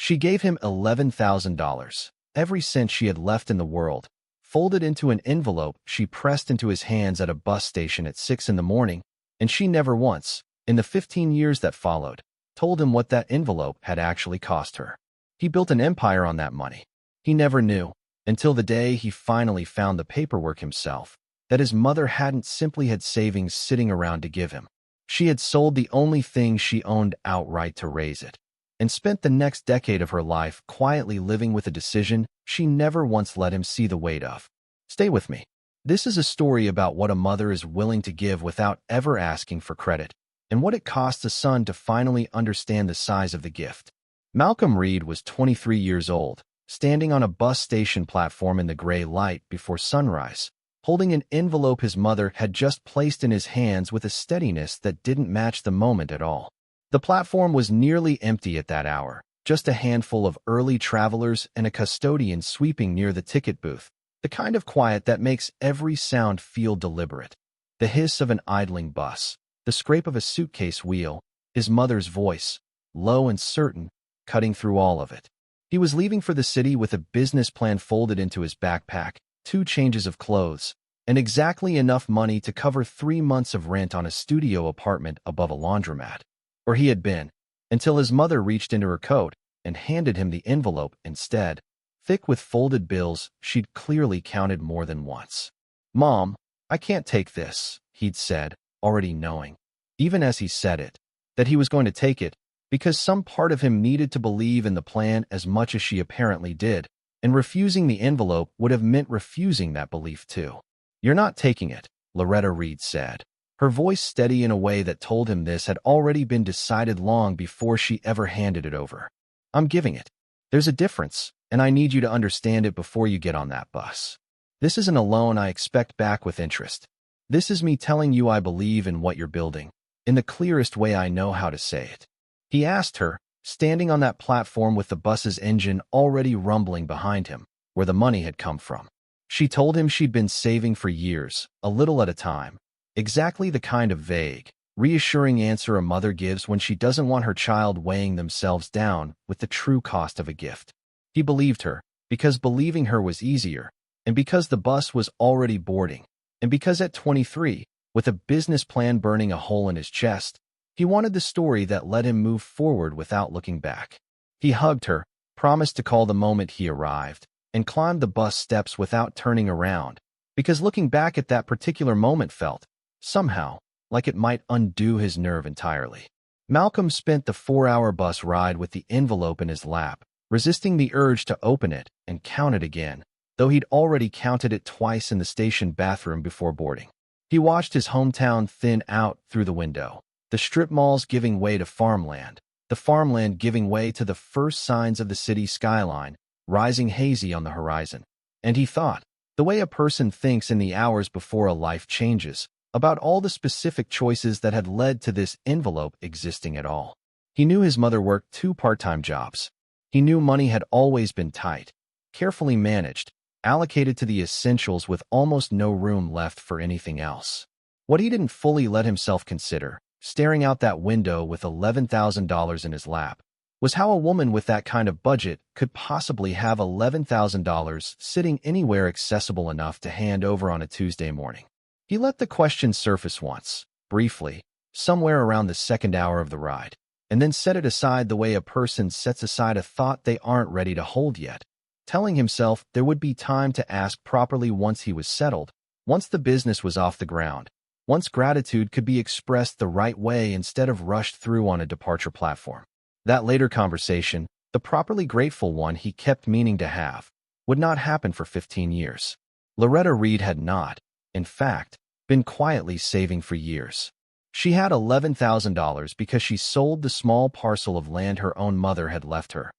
She gave him $11,000, every cent she had left in the world, folded into an envelope she pressed into his hands at a bus station at 6 in the morning, and she never once, in the 15 years that followed, told him what that envelope had actually cost her. He built an empire on that money. He never knew, until the day he finally found the paperwork himself, that his mother hadn't simply had savings sitting around to give him. She had sold the only thing she owned outright to raise it, and spent the next decade of her life quietly living with a decision she never once let him see the weight of. Stay with me. This is a story about what a mother is willing to give without ever asking for credit, and what it costs a son to finally understand the size of the gift. Malcolm Reid was 23 years old, standing on a bus station platform in the gray light before sunrise, holding an envelope his mother had just placed in his hands with a steadiness that didn't match the moment at all. The platform was nearly empty at that hour, just a handful of early travelers and a custodian sweeping near the ticket booth, the kind of quiet that makes every sound feel deliberate. The hiss of an idling bus, the scrape of a suitcase wheel, his mother's voice, low and certain, cutting through all of it. He was leaving for the city with a business plan folded into his backpack, 2 changes of clothes, and exactly enough money to cover 3 months of rent on a studio apartment above a laundromat. Or he had been, until his mother reached into her coat and handed him the envelope instead, thick with folded bills she'd clearly counted more than once. "Mom, I can't take this," he'd said, already knowing, even as he said it, that he was going to take it, because some part of him needed to believe in the plan as much as she apparently did, and refusing the envelope would have meant refusing that belief too. "You're not taking it," Loretta Reid said, her voice steady in a way that told him this had already been decided long before she ever handed it over. "I'm giving it. There's a difference, and I need you to understand it before you get on that bus. This isn't a loan I expect back with interest. This is me telling you I believe in what you're building, in the clearest way I know how to say it." He asked her, standing on that platform with the bus's engine already rumbling behind him, where the money had come from. She told him she'd been saving for years, a little at a time. Exactly the kind of vague, reassuring answer a mother gives when she doesn't want her child weighing themselves down with the true cost of a gift. He believed her, because believing her was easier, and because the bus was already boarding, and because at 23, with a business plan burning a hole in his chest, he wanted the story that let him move forward without looking back. He hugged her, promised to call the moment he arrived, and climbed the bus steps without turning around, because looking back at that particular moment felt, somehow, like it might undo his nerve entirely. Malcolm spent the 4-hour bus ride with the envelope in his lap, resisting the urge to open it and count it again, though he'd already counted it twice in the station bathroom before boarding. He watched his hometown thin out through the window, the strip malls giving way to farmland, the farmland giving way to the first signs of the city skyline, rising hazy on the horizon. And he thought, the way a person thinks in the hours before a life changes, about all the specific choices that had led to this envelope existing at all. He knew his mother worked 2 part-time jobs. He knew money had always been tight, carefully managed, allocated to the essentials with almost no room left for anything else. What he didn't fully let himself consider, staring out that window with $11,000 in his lap, was how a woman with that kind of budget could possibly have $11,000 sitting anywhere accessible enough to hand over on a Tuesday morning. He let the question surface once, briefly, somewhere around the 2nd hour of the ride, and then set it aside the way a person sets aside a thought they aren't ready to hold yet, telling himself there would be time to ask properly once he was settled, once the business was off the ground, once gratitude could be expressed the right way instead of rushed through on a departure platform. That later conversation, the properly grateful one he kept meaning to have, would not happen for 15 years. Loretta Reid had not, in fact, been quietly saving for years. She had $11,000 because she sold the small parcel of land her own mother had left her.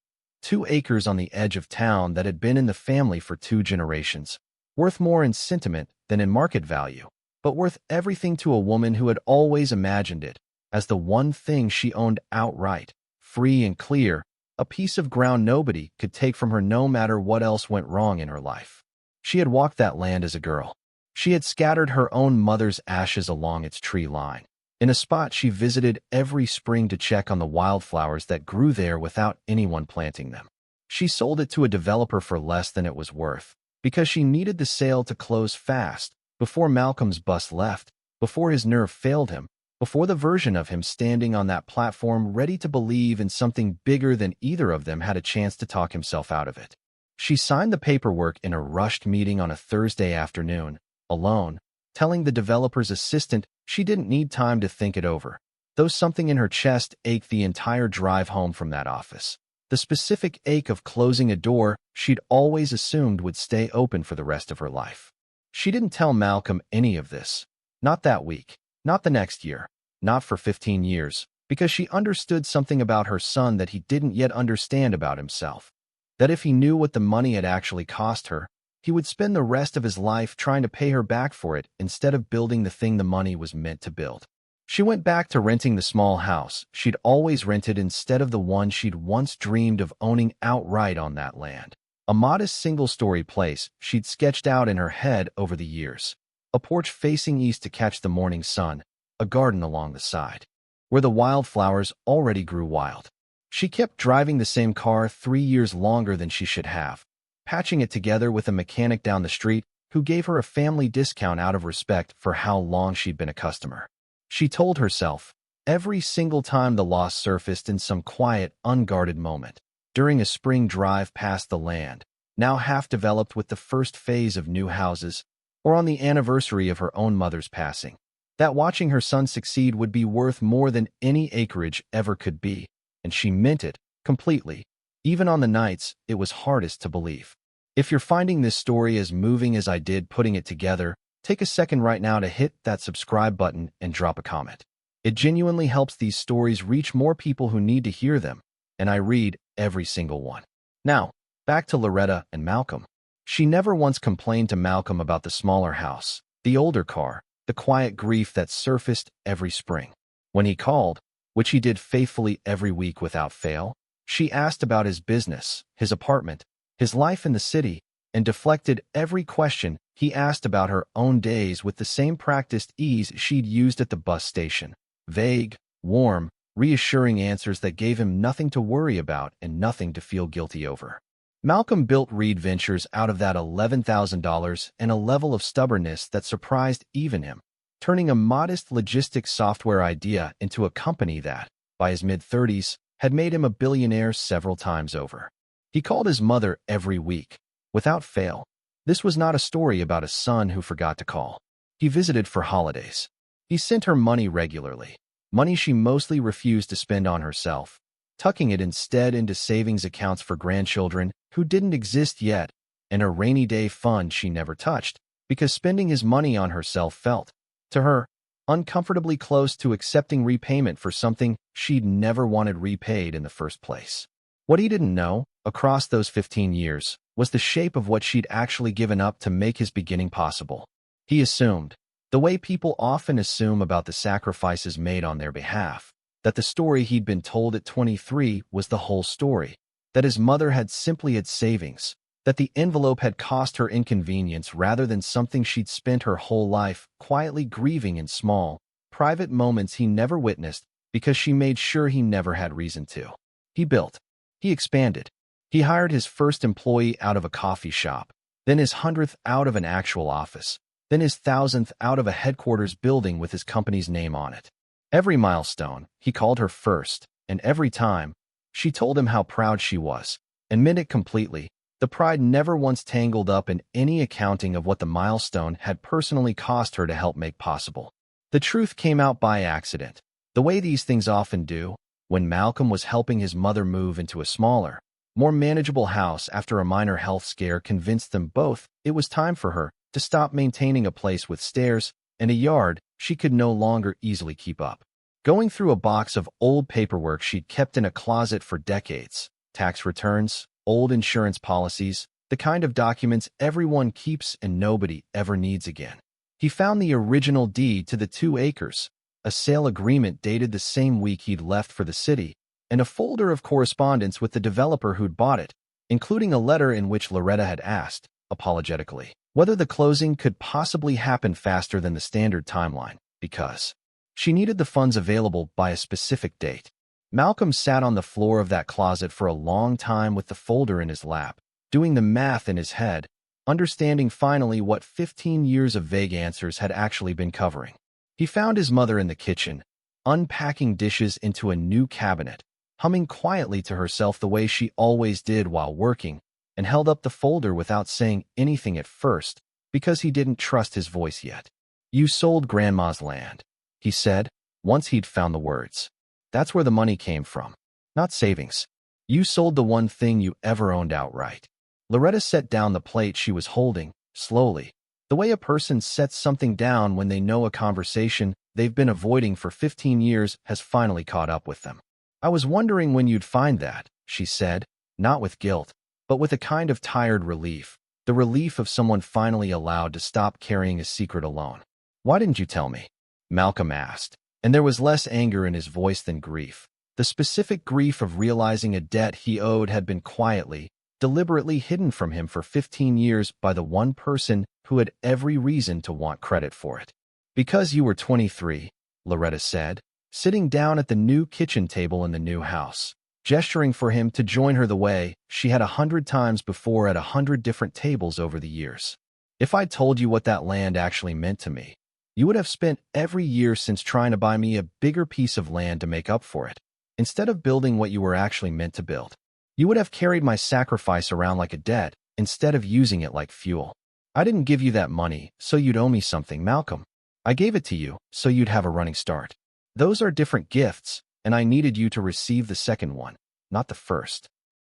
2 acres on the edge of town that had been in the family for 2 generations, worth more in sentiment than in market value, but worth everything to a woman who had always imagined it as the one thing she owned outright, free and clear, a piece of ground nobody could take from her no matter what else went wrong in her life. She had walked that land as a girl. She had scattered her own mother's ashes along its tree line, in a spot she visited every spring to check on the wildflowers that grew there without anyone planting them. She sold it to a developer for less than it was worth, because she needed the sale to close fast, before Malcolm's bus left, before his nerve failed him, before the version of him standing on that platform ready to believe in something bigger than either of them had a chance to talk himself out of it. She signed the paperwork in a rushed meeting on a Thursday afternoon, alone, telling the developer's assistant she didn't need time to think it over, though something in her chest ached the entire drive home from that office. The specific ache of closing a door she'd always assumed would stay open for the rest of her life. She didn't tell Malcolm any of this. Not that week. Not the next year. Not for 15 years. Because she understood something about her son that he didn't yet understand about himself. That if he knew what the money had actually cost her, he would spend the rest of his life trying to pay her back for it instead of building the thing the money was meant to build. She went back to renting the small house she'd always rented instead of the one she'd once dreamed of owning outright on that land. A modest single-story place she'd sketched out in her head over the years. A porch facing east to catch the morning sun, a garden along the side, where the wildflowers already grew wild. She kept driving the same car 3 years longer than she should have, patching it together with a mechanic down the street who gave her a family discount out of respect for how long she'd been a customer. She told herself, every single time the loss surfaced in some quiet, unguarded moment, during a spring drive past the land, now half-developed with the first phase of new houses, or on the anniversary of her own mother's passing, that watching her son succeed would be worth more than any acreage ever could be, and she meant it, completely, even on the nights it was hardest to believe. If you're finding this story as moving as I did putting it together, take a second right now to hit that subscribe button and drop a comment. It genuinely helps these stories reach more people who need to hear them, and I read every single one. Now, back to Loretta and Malcolm. She never once complained to Malcolm about the smaller house, the older car, the quiet grief that surfaced every spring. When he called, which he did faithfully every week without fail, she asked about his business, his apartment, his life in the city, and deflected every question he asked about her own days with the same practiced ease she'd used at the bus station. Vague, warm, reassuring answers that gave him nothing to worry about and nothing to feel guilty over. Malcolm built Reid Ventures out of that $11,000 and a level of stubbornness that surprised even him, turning a modest logistics software idea into a company that, by his mid-30s, had made him a billionaire several times over. He called his mother every week, without fail. This was not a story about a son who forgot to call. He visited for holidays. He sent her money regularly, money she mostly refused to spend on herself, tucking it instead into savings accounts for grandchildren who didn't exist yet, and a rainy day fund she never touched, because spending his money on herself felt, to her, uncomfortably close to accepting repayment for something she'd never wanted repaid in the first place. What he didn't know, across those 15 years, was the shape of what she'd actually given up to make his beginning possible. He assumed, the way people often assume about the sacrifices made on their behalf, that the story he'd been told at 23 was the whole story, that his mother had simply had savings, that the envelope had cost her inconvenience rather than something she'd spent her whole life quietly grieving in small, private moments he never witnessed because she made sure he never had reason to. He built. He expanded. He hired his first employee out of a coffee shop, then his 100th out of an actual office, then his 1,000th out of a headquarters building with his company's name on it. Every milestone, he called her first, and every time, she told him how proud she was, and meant it completely. The pride never once tangled up in any accounting of what the milestone had personally cost her to help make possible. The truth came out by accident, the way these things often do, when Malcolm was helping his mother move into a smaller, more manageable house after a minor health scare convinced them both it was time for her to stop maintaining a place with stairs and a yard she could no longer easily keep up. Going through a box of old paperwork she'd kept in a closet for decades, tax returns, old insurance policies, the kind of documents everyone keeps and nobody ever needs again. He found the original deed to the 2 acres, a sale agreement dated the same week he'd left for the city, and a folder of correspondence with the developer who'd bought it, including a letter in which Loretta had asked, apologetically, whether the closing could possibly happen faster than the standard timeline, because She needed the funds available by a specific date. Malcolm sat on the floor of that closet for a long time with the folder in his lap, doing the math in his head, understanding finally what 15 years of vague answers had actually been covering. He found his mother in the kitchen, unpacking dishes into a new cabinet, humming quietly to herself the way she always did while working, and held up the folder without saying anything at first because he didn't trust his voice yet. "You sold Grandma's land," he said, once he'd found the words. "That's where the money came from, not savings. You sold the one thing you ever owned outright." Loretta set down the plate she was holding, slowly, the way a person sets something down when they know a conversation they've been avoiding for 15 years has finally caught up with them. "I was wondering when you'd find that," she said, not with guilt, but with a kind of tired relief, the relief of someone finally allowed to stop carrying a secret alone. "Why didn't you tell me?" Malcolm asked, and there was less anger in his voice than grief. The specific grief of realizing a debt he owed had been quietly, deliberately hidden from him for 15 years by the one person who had every reason to want credit for it. "Because you were 23, Loretta said, sitting down at the new kitchen table in the new house, gesturing for him to join her the way she had 100 times before at 100 different tables over the years. "If I'd told you what that land actually meant to me, you would have spent every year since trying to buy me a bigger piece of land to make up for it, instead of building what you were actually meant to build. You would have carried my sacrifice around like a debt, instead of using it like fuel. I didn't give you that money so you'd owe me something, Malcolm. I gave it to you so you'd have a running start. Those are different gifts, and I needed you to receive the second one, not the first."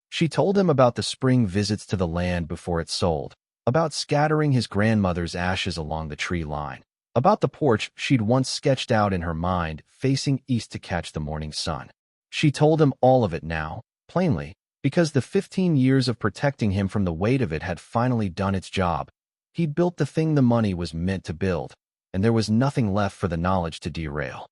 She told him about the spring visits to the land before it sold, about scattering his grandmother's ashes along the tree line, about the porch she'd once sketched out in her mind facing east to catch the morning sun. She told him all of it now, plainly, because the 15 years of protecting him from the weight of it had finally done its job. He'd built the thing the money was meant to build, and there was nothing left for the knowledge to derail.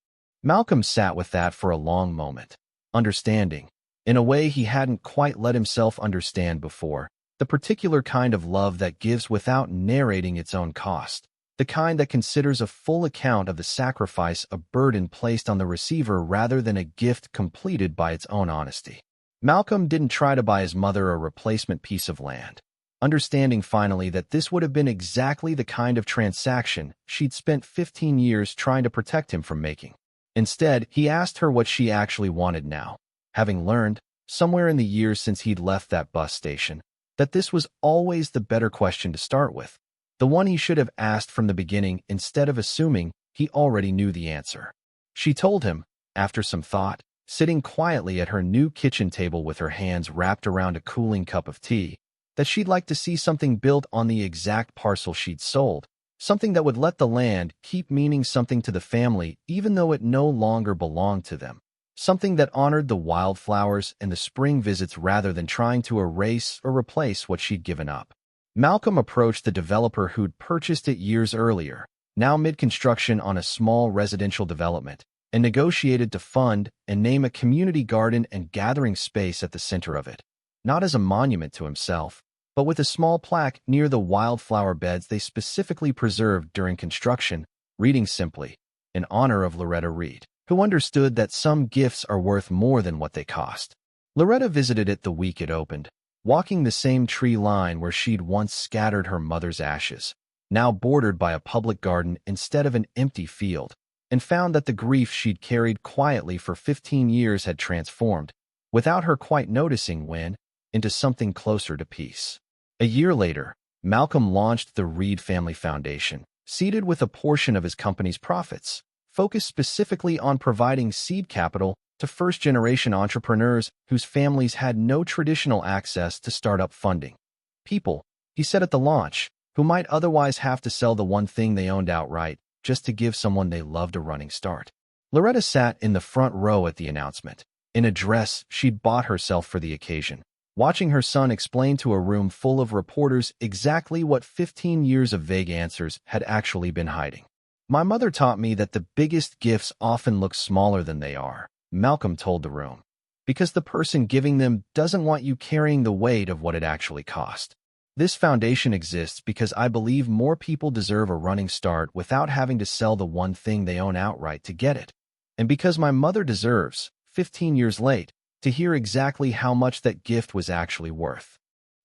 Malcolm sat with that for a long moment, understanding, in a way he hadn't quite let himself understand before, the particular kind of love that gives without narrating its own cost, the kind that considers a full account of the sacrifice a burden placed on the receiver rather than a gift completed by its own honesty. Malcolm didn't try to buy his mother a replacement piece of land, understanding finally that this would have been exactly the kind of transaction she'd spent 15 years trying to protect him from making. Instead, he asked her what she actually wanted now, having learned, somewhere in the years since he'd left that bus station, that this was always the better question to start with, the one he should have asked from the beginning instead of assuming he already knew the answer. She told him, after some thought, sitting quietly at her new kitchen table with her hands wrapped around a cooling cup of tea, that she'd like to see something built on the exact parcel she'd sold, something that would let the land keep meaning something to the family even though it no longer belonged to them, something that honored the wildflowers and the spring visits rather than trying to erase or replace what she'd given up. Malcolm approached the developer who'd purchased it years earlier, now mid-construction on a small residential development, and negotiated to fund and name a community garden and gathering space at the center of it, not as a monument to himself, but with a small plaque near the wildflower beds they specifically preserved during construction, reading simply, "In honor of Loretta Reid," who understood that some gifts are worth more than what they cost. Loretta visited it the week it opened, walking the same tree line where she'd once scattered her mother's ashes, now bordered by a public garden instead of an empty field, and found that the grief she'd carried quietly for 15 years had transformed, without her quite noticing when, into something closer to peace. A year later, Malcolm launched the Reid Family Foundation, seeded with a portion of his company's profits, focused specifically on providing seed capital to first-generation entrepreneurs whose families had no traditional access to startup funding. People, he said at the launch, who might otherwise have to sell the one thing they owned outright just to give someone they loved a running start. Loretta sat in the front row at the announcement, in a dress she'd bought herself for the occasion, watching her son explain to a room full of reporters exactly what 15 years of vague answers had actually been hiding. "My mother taught me that the biggest gifts often look smaller than they are," Malcolm told the room, "because the person giving them doesn't want you carrying the weight of what it actually cost. This foundation exists because I believe more people deserve a running start without having to sell the one thing they own outright to get it. And because my mother deserves, 15 years late, to hear exactly how much that gift was actually worth.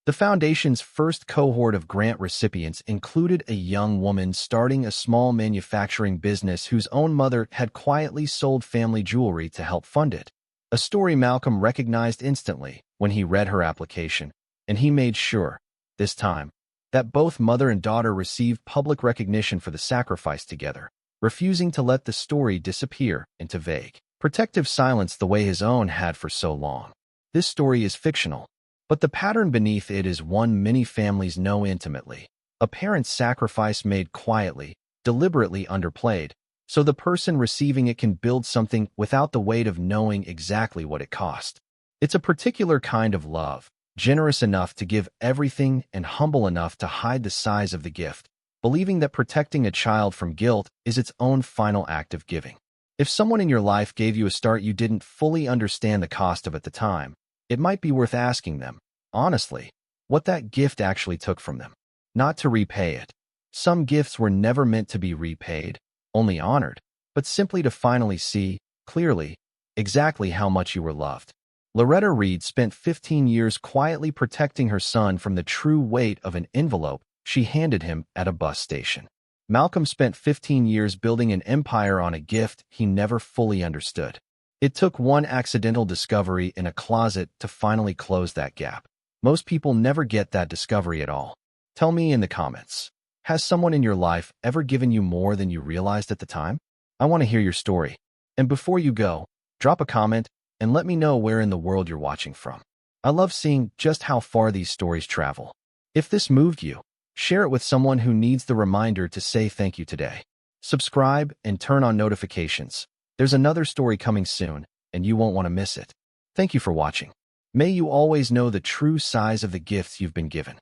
The foundation's first cohort of grant recipients included a young woman starting a small manufacturing business whose own mother had quietly sold family jewelry to help fund it. A story Malcolm recognized instantly when he read her application, and he made sure, this time, that both mother and daughter received public recognition for the sacrifice together, refusing to let the story disappear into vague, protective silence the way his own had for so long. This story is fictional, but the pattern beneath it is one many families know intimately. A parent's sacrifice made quietly, deliberately underplayed, so the person receiving it can build something without the weight of knowing exactly what it cost. It's a particular kind of love, generous enough to give everything and humble enough to hide the size of the gift, believing that protecting a child from guilt is its own final act of giving. If someone in your life gave you a start you didn't fully understand the cost of at the time, it might be worth asking them, honestly, what that gift actually took from them. Not to repay it. Some gifts were never meant to be repaid, only honored, but simply to finally see, clearly, exactly how much you were loved. Loretta Reid spent 15 years quietly protecting her son from the true weight of an envelope she handed him at a bus station. Malcolm spent 15 years building an empire on a gift he never fully understood. It took one accidental discovery in a closet to finally close that gap. Most people never get that discovery at all. Tell me in the comments, has someone in your life ever given you more than you realized at the time? I want to hear your story. And before you go, drop a comment and let me know where in the world you're watching from. I love seeing just how far these stories travel. If this moved you, share it with someone who needs the reminder to say thank you today. Subscribe and turn on notifications. There's another story coming soon, and you won't want to miss it. Thank you for watching. May you always know the true size of the gifts you've been given.